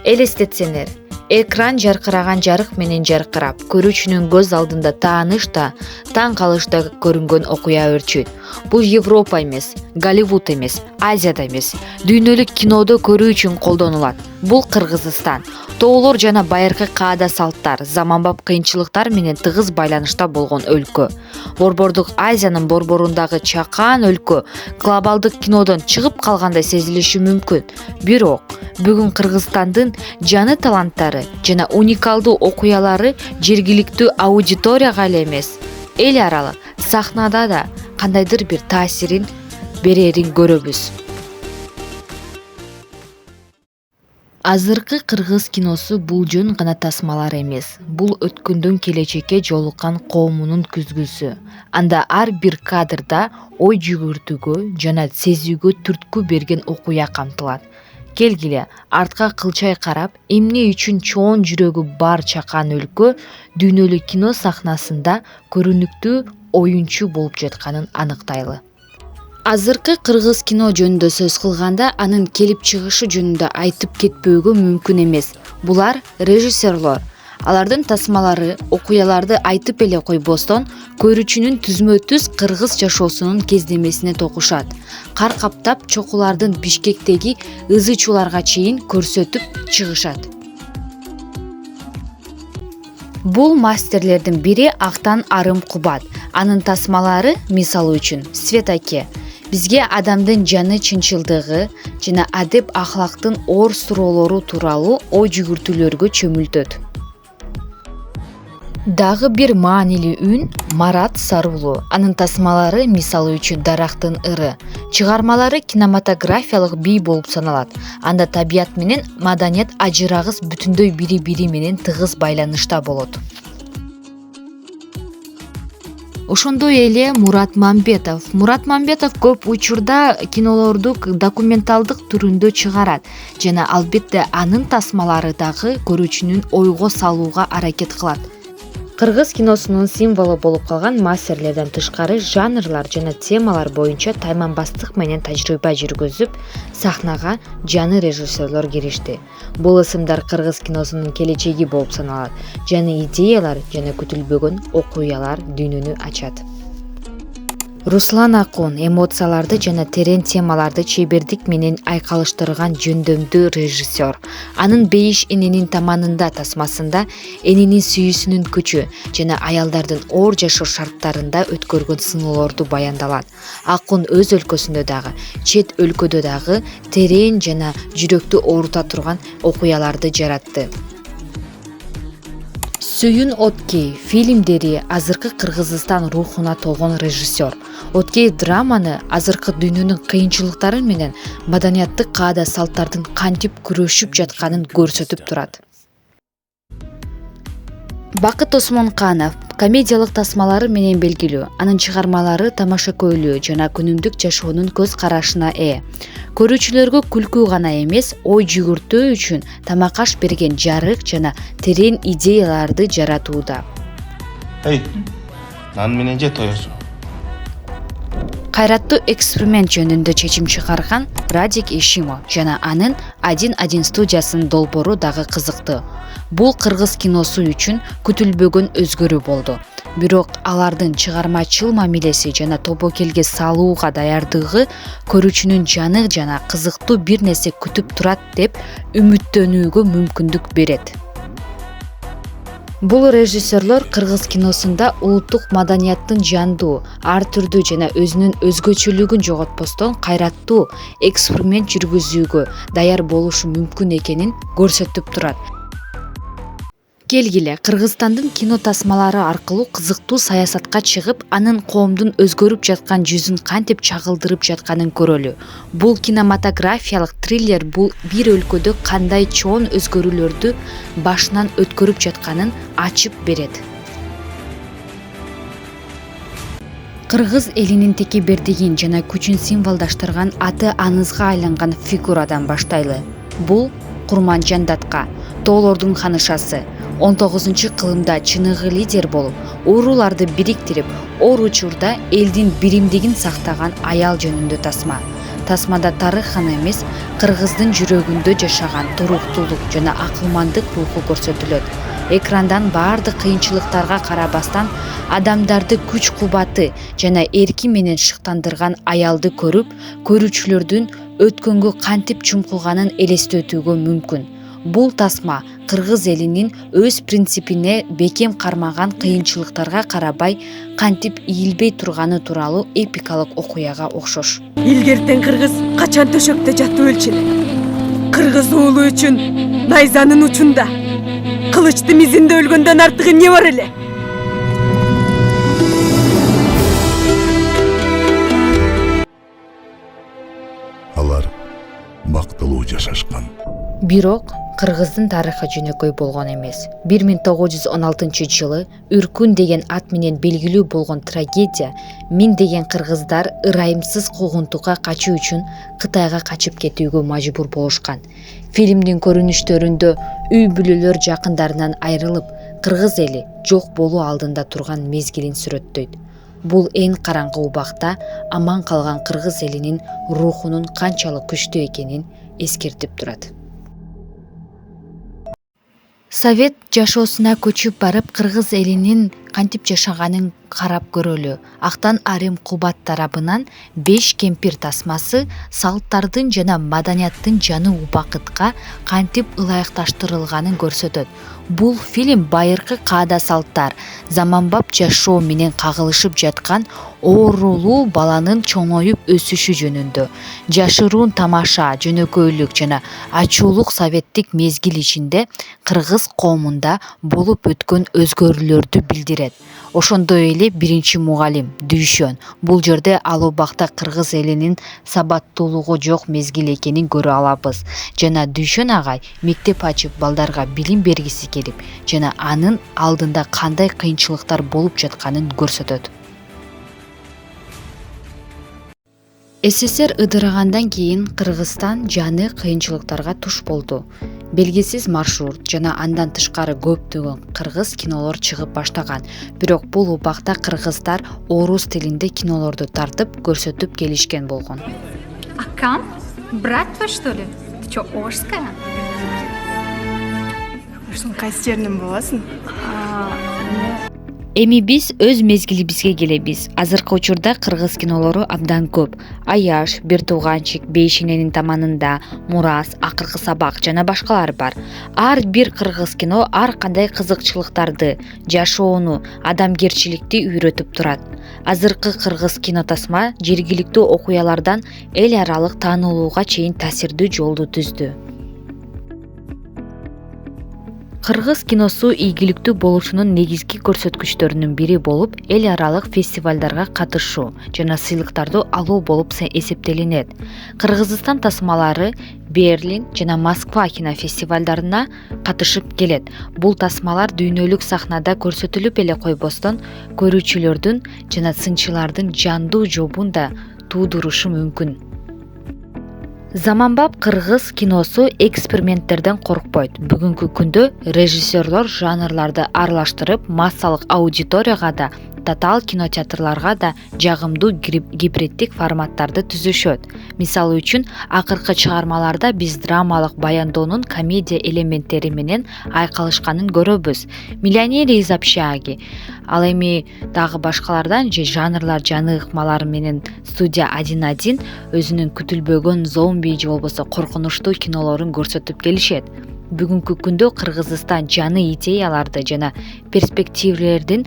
Элестетсеңер, экран жаркыраган жарык менен жаркырап, көрүүчүнүн көз алдында тааныш да, таң калыш да көрүнгөн окуя өрчүйт. Бул Европа эмес, Голливуд эмес, Азияда эмес, дүйнөлүк кинодо көрүү үчүн колдонулат. Бул Кыргызстан. Тоолор жана байыркы каада салттар, заманбап кыйынчылыктар менен тыгыз байланышта болгон өлкө. Борбордук Азиянын борборундагы чакан өлкө глобалдык кинодон чыгып калгандай сезилиши мүмкүн. Бирок бүгүн Кыргызстандын жаны таланттары жана уникалдуу окуялары жергиликтүү аудиторияга эле эмес, эл аралык сахнада да кандайдыр бир таасирин берерин көрөбүз. Азыркы кыргыз киносу бул жөн гана тасмалар эмес, бул өткөндөн келечекке жолуккан коомунун күзгүсү. Анда ар бир кадрда ой жүгүртүүгө жана сезүүгө түрткү берген окуя камтылат. Келгиле, артка кылчай карап, эмне үчүн чоң жүрөгү бар чакан өлкө дүйнөлүк кино сахнасында көрүнүктүү оюнчу болуп жатканын аныктайлы. Азыркы кыргыз кино жөнүндө сөз кылганда, анын келип чыгышы жөнүндө айтып кетпөөгө мүмкүн эмес. Булар режиссерлор. Алардын тасмалары окуяларды айтып эле койбостон, көрүүчүнүн түзмө-түз кыргыз жашоосунун кездемесине токушат. Кар каптап чокулардын Бишкектеги ызы-чууларга чейин көрсөтүп чыгышат. Бул мастерлердин бири Актан Арым Кубат. Анын тасмалары, мисалы үчүн, Свет аке бизге адамдын жаны чынчылдыгы жана адеп ахлактын оор суроолору тууралуу ой жүгүртүүлөргө чөмүлтөт. Дагы бир маанилүү үн Марат Сарулу. Анын тасмалары, мисалы үчүн, Дарактын ыры чыгармалары кинематографиялык бий болуп саналат. Анда табият менен маданият ажырагыс бүтүндөй бири-бири менен тыгыз байланышта болот. Ошондой эле Мурат Мамбетов көп учурда кинолорду документалдык түрүндө чыгарат жана албетте анын тасмалары дагы көрүүчүнүн ойго салууга аракет кылат. Кыргыз киносунун символу болуп калган мастерлерден тышкары жанрлар жана темалар боюнча тайманбастык менен тажрыйба жүргүзүп, сахнага жаны режиссерлор киришти. Бул ысымдар кыргыз киносунун келечеги болуп саналат. Жаңы идеялар жана күтүлбөгөн окуялар дүйнөнү ачат. Руслан Акун эмоцияларды жана терең темаларды чебердик менен айкалыштырган жөндөмдүү режиссер. Анын Бейиш эненин таманында тасмасында эненин сүйүүсүнүн күчү жана аялдардын оор жашоо шарттарында өткөргөн сыноолорду баяндалат. Акун өз өлкөсүндө дагы, чет өлкөдө дагы терең жана жүрөктү оорута турган окуяларды жаратты. Сүйүн Откей фильмдери азыркы Кыргызстан рухуна толгон режиссер. Откей драманы азыркы дүйнөнүн кыйынчылыктары менен маданияттык каада салттардын кантип күрөшүп жатканын көрсөтүп турат. Бакыт Осмонканов комедиялык тасмалары менен белгилүү. Анын чыгармалары тамашакөйлүү жана күнүмдүк жашоонун көз карашына ээ. Көрүүчүлөргө күлкү гана эмес, ой жүгүртүү үчүн тамакаш берген жарык жана терең идеяларды жаратууда. Нан менен же тоёсуң? Кайраттуу эксперимент жөнүндө чечим чыгарган Радик Ишимов жана анын 1-1 студиясынын долбоору дагы кызыктуу. Бул кыргыз киносу үчүн күтүлбөгөн өзгөрүү болду. Бирок алардын чыгармачыл мамилеси жана тобокелге салууга даярдыгы көрүүчүнүн жаны жана кызыктуу бир нерсе күтүп турат деп үмүттөнүүгө мүмкүндүк берет. Бул режиссерлор кыргыз киносунда улуттук маданияттын жандуу, ар түрдүү жана өзүнүн өзгөчөлүгүн жоготпостон кайраттуу эксперимент жүргүзүүгө даяр болушу мүмкүн экенин көрсөтүп турат. Келгиле, Кыргызстандын кино тасмалары аркылуу кызыктуу саясатка чыгып, анын коомдун өзгөрүп жаткан жүзүн кантип чагылдырып жатканын көрөлү. Бул кинематографиялык триллер бул бир өлкөдө кандай чоң өзгөрүүлөрдү башынан өткөрүп жатканын ачып берет. Кыргыз элинин текебердигин жана күчүн символдаштырган аты аңызга айланган фигурадан баштайлы. Бул Курманжан Датка, тоолордун ханышасы. 19-кылымда чыныгы лидер болуп, урууларды бириктирип, оор учурда элдин биримдигин сактаган аял жөнүндө тасма. тасмада тарых гана эмес, кыргыздын жүрөгүндө жашаган туруктуулук жана акылмандык руху көрсөтүлөт. Экрандан баардык кыйынчылыктарга карабастан адамдарды күч кубаты жана эрки менен шыктандырган аялды көрүп, көрүүчүлөрдүн өткөнгө кантип чумкуганын элестетүүгө мүмкүн. Бул тасма кыргыз элинин өз принципине бекем кармаган кыйынчылыктарга карабай кантип ийилбей турганы тууралуу эпикалык окуяга окшош. Илгертен кыргыз качан төшөктө жатып өлчү эле. Кыргыз уулу үчүн найзанын учунда, кылычты мизинде өлгөндөн артыгы эмне бар эле? Алар бактылуу жашашкан. Бирок кыргыздын тарыхы жөнөкөй болгон эмес. 1916-жылы Үркүн деген ат менен белгилүү болгон трагедия миңдеген кыргыздар ырайымсыз куугунтукка качуу үчүн Кытайга качып кетүүгө мажбур болушкан. Фильмдин көрүнүштөрүндө үй бүлөлөр жакындарынан айрылып, кыргыз эли жок болуу алдында турган мезгилин сүрөттөйт. Бул эң караңгы убакта аман калган кыргыз элинин рухунун канчалык күчтүү экенин эскертип турат. Совет жашоосуна көчүп барып, кыргыз элинин кантип жашаганын карап көрөлү. Актан Арим Кубат тарабынан 5 кемпир тасмасы салттардын жана маданияттын жаңы убакытка кантип ылайыкташтырылганын көрсөтөт. Бул фильм байыркы каада салттар, заманбап жашоо менен кагылышып жаткан оорулуу баланын чоңоюп өсүшү жөнүндө, жашыруун тамаша, жөнөкөйлүк жана ачуулук советтик мезгил ичинде кыргыз коомунда болуп өткөн өзгөрүүлөрдү билдирет. Ошондой эле биринчи мугалим Дүйшөн бул жерде ал убакта кыргыз элинин сабаттуулугу жок мезгил экенин көрө алабыз. Жана Дүйшөн агай мектеп ачып балдарга билим бергиси келип, жана анын алдында кандай кыйынчылыктар болуп жатканын көрсөтөт. СССР ыдырагандан кийин Кыргызстан жаңы кыйынчылыктарга туш болду. Белгисиз маршрут жана андан тышкары көптөгөн кыргыз кинолор чыгып баштаган. Бирок бул убакта кыргыздар орус тилинде кинолорду тартып көрсөтүп келишкен болгон. Акам? Брат твой, что ли? Ты чё, Ошская? Ушунун кайсы жеринен болосуң? Эми биз өз мезгилибизге келебиз. Азыркы учурда кыргыз кинолору абдан көп. Аяш, Бир тууганчик, Бейшененин таманында, Мурас, Акыркы сабак жана башкалар бар. Ар бир кыргыз кино ар кандай кызыкчылыктарды, жашоону, адамгерчиликти үйрөтүп турат. Азыркы кыргыз кино тасма жергиликтүү окуялардан эл аралык таанылууга чейин таасирдүү жолду түздү. Кыргыз киносу ийгиликтүү болушунун негизги көрсөткүчтөрүнүн бири болуп, эл аралык фестивалдарга катышуу жана сыйлыктарды алуу болуп эсептелинет. Кыргызстан тасмалары Берлин жана Москва кинофестивалдарына катышып келет. Бул тасмалар дүйнөлүк сахнада көрсөтүлүп эле койбостон, көрүүчүлөрдүн жана сынчылардын жандуу жобун да туудурушу мүмкүн. Заманбап кыргыз киносу эксперименттерден коркпойт. Бүгүнкү күндө режиссерлор жанрларды аралаштырып, массалык аудиторияга да, татаал кинотеатрларга да жагымдуу гибриддик форматтарды түзүшөт. Мисалы үчүн, акыркы чыгармаларда биз драмалык баяндоонун комедия элементтери менен айкалышканын көрөбүз. Миллионер из общаги, ал эми дагы башкалардан же жанрлар жаңы ыкмалары менен студия 1-1 өзүнүн күтүлбөгөн зомби же болбосо коркунучтуу кинолорун көрсөтүп келишет. Бүгүнкү күндө Кыргызстан жаңы идеяларды жана перспективалердин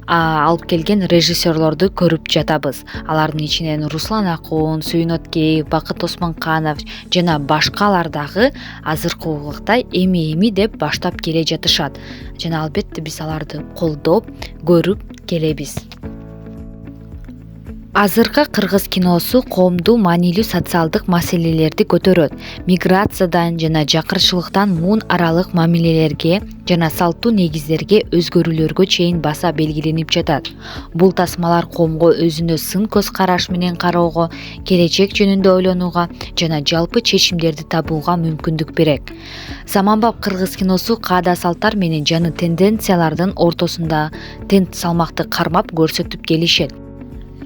алып келген режиссерлорду көрүп жатабыз. Алардын ичинен Руслан Акун, Сүйүн Өткеев, Бакыт Осмонканов жана башкалар дагы азыркы убакта эми деп баштап келе жатышат. Жана албетте биз аларды колдоп, көрүп келебиз. Азыркы кыргыз киносу коомдуу маанилүү социалдык маселелерди көтөрөт. Миграциядан жана жакырчылыктан муун аралык мамилелерге жана салттуу негиздерге өзгөрүүлөргө чейин баса белгиленип жатат. Бул тасмалар коомго өзүнө сын көз караш менен кароого, келечек жөнүндө ойлонууга жана жалпы чечимдерди табууга мүмкүндүк берет. Заманбап кыргыз киносу каада салттар менен жаңы тенденциялардын ортосунда тең салмакты кармап көрсөтүп келишет.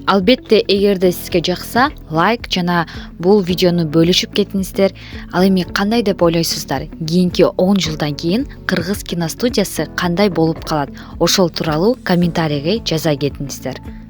Албетте эгерде сизге жакса лайк жана бул видеону бөлүшүп кетиңиздер. Ал эми кандай деп ойлойсуздар? Кийинки 10 жылдан кийин кыргыз киностудиясы кандай болуп калат? Ошол тууралуу комментарийге жаза кетиңиздер.